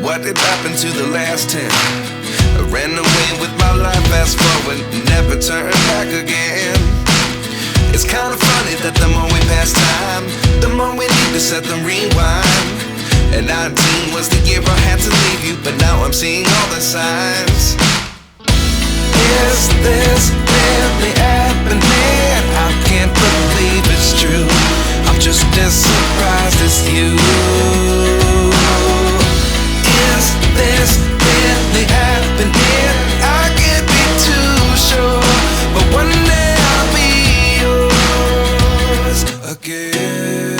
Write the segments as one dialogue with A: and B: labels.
A: what did happen to the last 10? I ran away with my life, fast forward, never turn back again. It's kind of funny that the more we pass time, the more we need to set them rewind. And 19 was the year I had to leave you, but now I'm seeing all the signs. Is this really happening? I can't believe it's true. I'm just as surprised as you. Is this really happening? I can't be too sure, but one day I'll be yours again.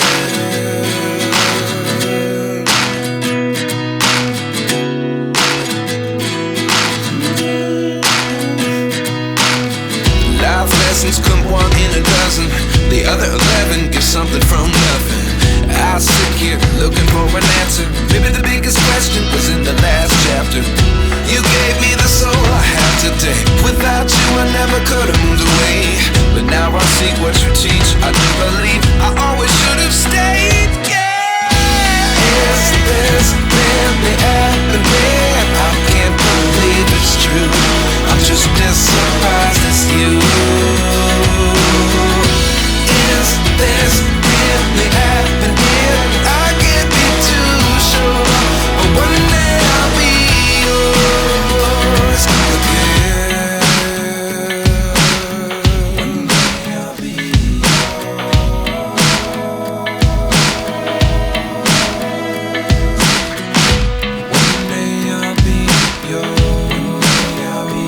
A: Life lessons come one in a dozen. The other 11 get something from nothing. I sit here looking for an answer. Maybe the biggest question was in the last chapter. You gave me the soul I have today. Without you I never could have moved away. But now I see what you teach. I do believe I